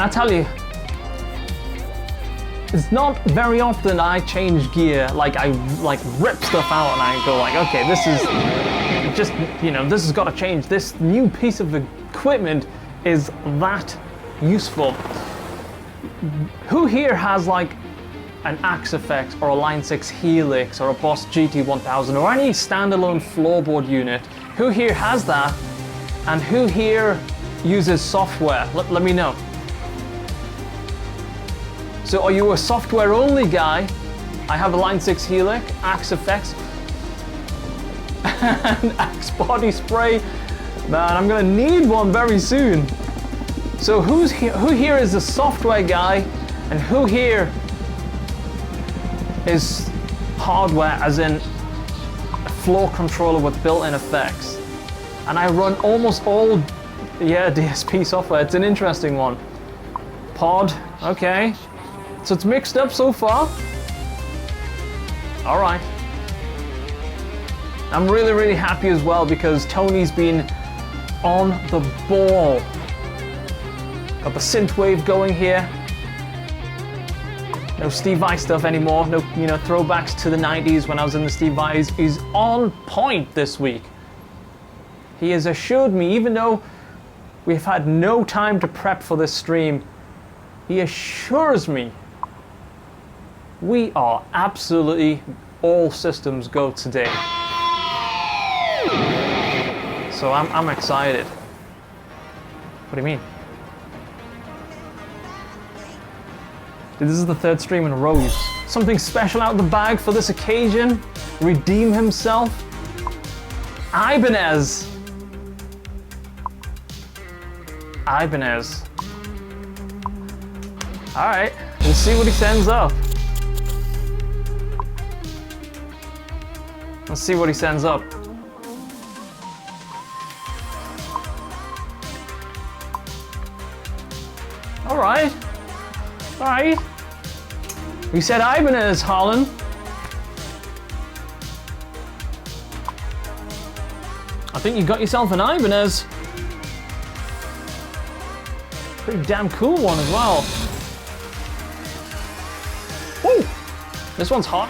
I tell you, it's not very often I change gear, like I rip stuff out and I go like, okay, this is just, you know, this has got to change. This new piece of equipment is that useful. Who here has like an Axe FX or a Line 6 Helix or a Boss GT1000 or any standalone floorboard unit? Who here has that? And who here uses software? Let me know. So are you a software only guy? I have a Line 6 Helix, Axe FX, and Axe body spray. Man, I'm gonna need one very soon. So who here is a software guy and who here is hardware, as in a floor controller with built-in effects? And I run almost all, yeah, DSP software. It's an interesting one. Pod, okay. So it's mixed up so far. All right. I'm really, really happy as well because Tony's been on the ball. Got the synthwave going here. No Steve Vai stuff anymore. No, you know, throwbacks to the 90s when I was in the Steve Vais. He's on point this week. He has assured me, even though we've had no time to prep for this stream, he assures me we are absolutely all systems go today. So I'm excited. What do you mean? This is the third stream in a row. Something special out of the bag for this occasion. Redeem himself. Ibanez. All right, we'll see what he sends up. Let's see what he sends up. All right. All right. You said Ibanez, Holland. I think you got yourself an Ibanez. Pretty damn cool one as well. Woo! This one's hot.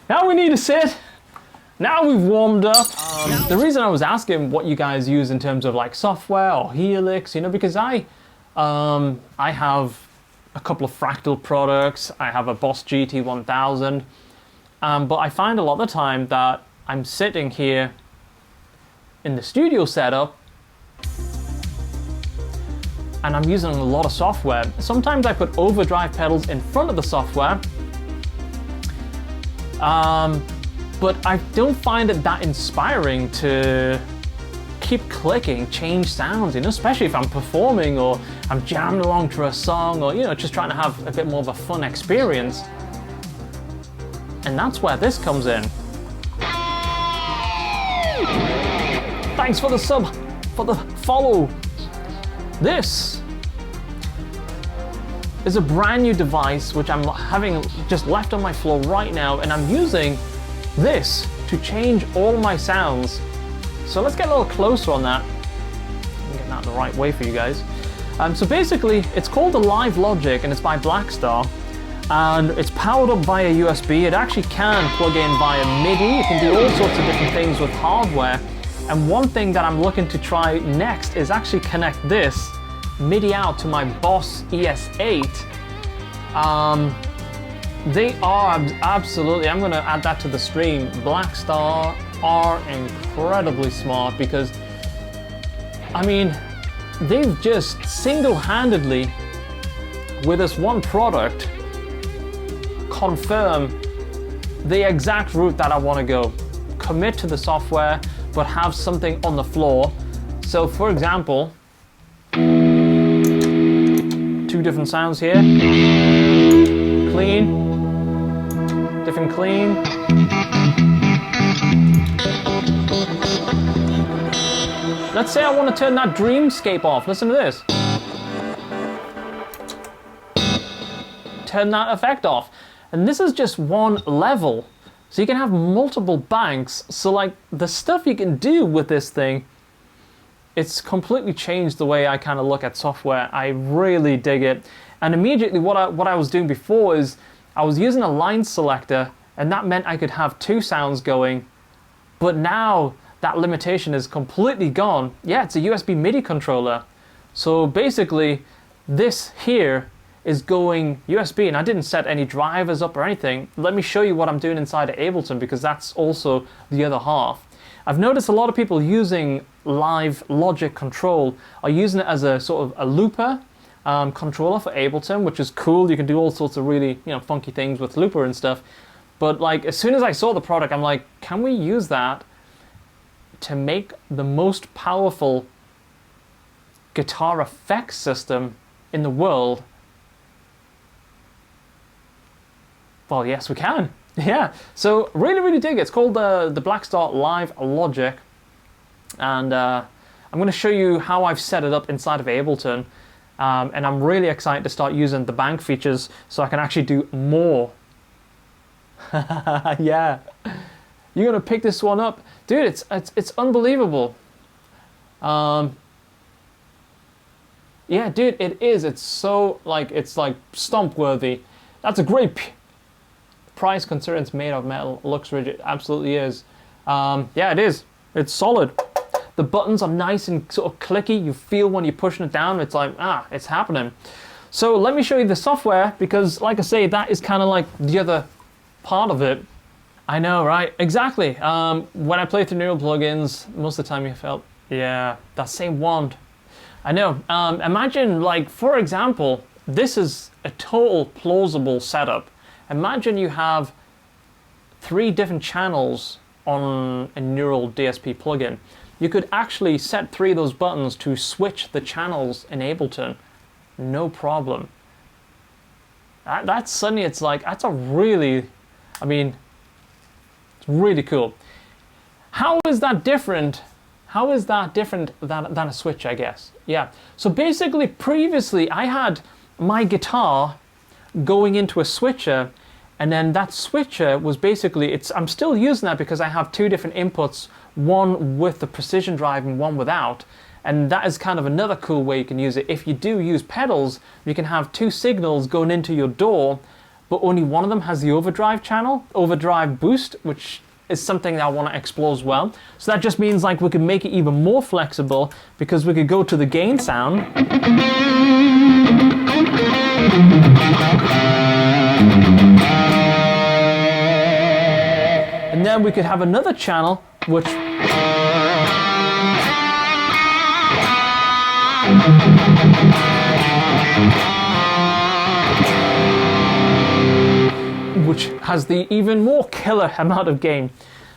Now we need to sit. Now we've warmed up. The reason I was asking what you guys use in terms of like software or Helix, you know, because I have a couple of Fractal products. I have a Boss GT1000, but I find a lot of the time that I'm sitting here in the studio setup and I'm using a lot of software. Sometimes I put overdrive pedals in front of the software. But I don't find it that inspiring to keep clicking, change sounds, you know, especially if I'm performing or I'm jamming along to a song or, you know, just trying to have a bit more of a fun experience. And that's where this comes in. Thanks for the sub, for the follow. This is a brand new device which I'm having just left on my floor right now, and I'm using this to change all my sounds. So let's get a little closer on that. I'm getting that the right way for you guys. So basically, it's called the Live Logic, and it's by Blackstar, and it's powered up via USB. It actually can plug in via MIDI. You can do all sorts of different things with hardware. And one thing that I'm looking to try next is actually connect this MIDI out to my Boss ES8. They are absolutely, I'm gonna add that to the stream. Blackstar are incredibly smart because, I mean, they've just single-handedly, with this one product, confirm the exact route that I wanna go. Commit to the software, but have something on the floor. So for example, two different sounds here. Clean, different clean. Let's say I want to turn that dreamscape off. Listen to this. Turn that effect off. And this is just one level. So you can have multiple banks. So like the stuff you can do with this thing, it's completely changed the way I kind of look at software. I really dig it. And immediately what I was doing before is I was using a line selector, and that meant I could have two sounds going. But now that limitation is completely gone. Yeah, it's a USB MIDI controller. So basically this here is going USB, and I didn't set any drivers up or anything. Let me show you what I'm doing inside of Ableton, because that's also the other half. I've noticed a lot of people using Live Logic Control are using it as a sort of a looper controller for Ableton, which is cool. You can do all sorts of really, you know, funky things with looper and stuff. But like as soon as I saw the product, I'm like, can we use that to make the most powerful guitar effects system in the world? Well, yes, we can. Yeah, so really dig it. It's called the Blackstar Live Logic, and I'm going to show you how I've set it up inside of Ableton, and I'm really excited to start using the bank features so I can actually do more. Yeah, you're going to pick this one up, dude. It's unbelievable. Yeah, dude, it is. It's so like it's like stomp worthy. That's a great price considering it's made of metal. Looks rigid. Absolutely is. Yeah, it is. It's solid. The buttons are nice and sort of clicky. You feel when you're pushing it down, it's like, it's happening. So let me show you the software, because like I say, that is kind of like the other part of it. I know, right? Exactly. When I play through neural plugins, most of the time you felt, yeah, that same wand. I know. Imagine, like, for example, this is a total plausible setup. Imagine you have 3 different channels on a neural DSP plugin. you could actually set 3 of those buttons to switch the channels in Ableton. No problem. That's suddenly, it's like, that's a really, I mean, it's really cool. How is that different? How is that different than a switch, I guess? Yeah, so basically previously I had my guitar going into a switcher, and then that switcher was basically, I'm still using that because I have 2 different inputs, one with the precision drive and one without. And that is kind of another cool way you can use it. If you do use pedals, you can have 2 signals going into your DAW, but only one of them has the overdrive channel, overdrive boost, which is something that I want to explore as well. So that just means like we can make it even more flexible, because we could go to the gain sound. And then we could have another channel which has the even more killer amount of gain.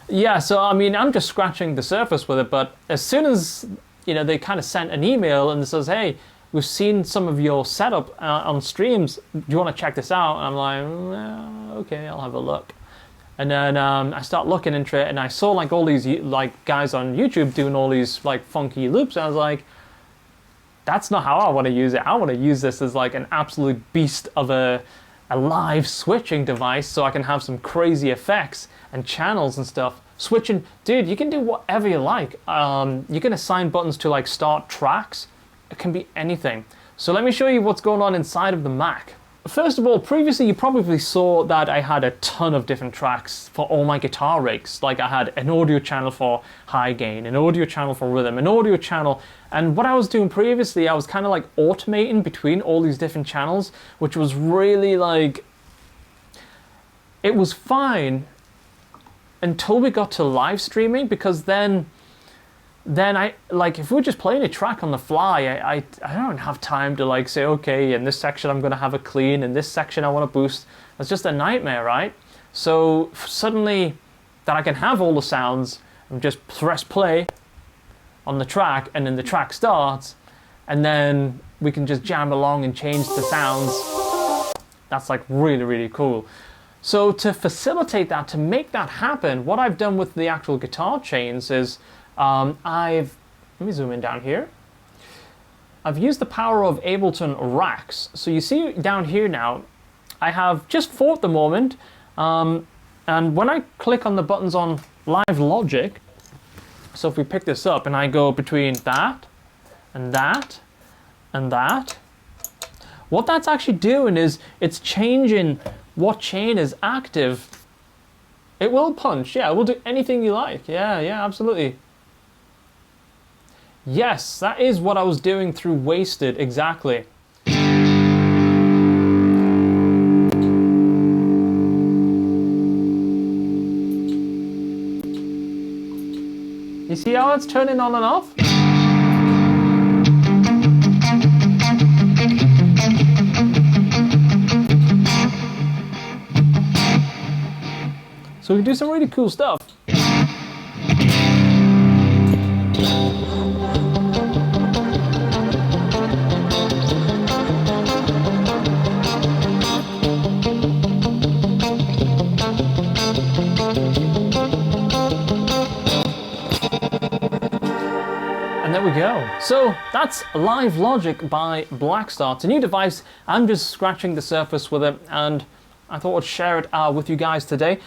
Yeah, so I mean, I'm just scratching the surface with it, but as soon as, you know, they kind of sent an email and it says, hey, we've seen some of your setup on streams, do you want to check this out? And I'm like, okay, I'll have a look. And then I start looking into it, and I saw like all these like guys on YouTube doing all these like funky loops, and I was like, that's not how I want to use it. I want to use this as like an absolute beast of a live switching device, so I can have some crazy effects and channels and stuff. Switching, dude, you can do whatever you like. You can assign buttons to like start tracks. It can be anything. So let me show you what's going on inside of the Mac. First of all, previously you probably saw that I had a ton of different tracks for all my guitar rigs. Like I had an audio channel for high gain, an audio channel for rhythm, an audio channel. And what I was doing previously, I was kind of like automating between all these different channels, which was really like, it was fine until we got to live streaming, because then I, like, if we're just playing a track on the fly, I don't have time to like say, okay, in this section I'm going to have a clean, in this section I want to boost. That's just a nightmare, right? So suddenly that I can have all the sounds and just press play on the track, and then the track starts, and then we can just jam along and change the sounds. That's like really, really cool. So to facilitate that, to make that happen, what I've done with the actual guitar chains is, let me zoom in down here. I've used the power of Ableton racks. So you see down here now, I have just 4 at the moment. And when I click on the buttons on Live Logic, so if we pick this up and I go between that and that and that, what that's actually doing is it's changing what chain is active. It will punch, yeah, it will do anything you like. Yeah, absolutely. Yes, that is what I was doing through Wasted, exactly. You see how it's turning on and off? So we can do some really cool stuff. And there we go. So that's Live Logic by Blackstar. It's a new device. I'm just scratching the surface with it, and I thought I'd share it with you guys today.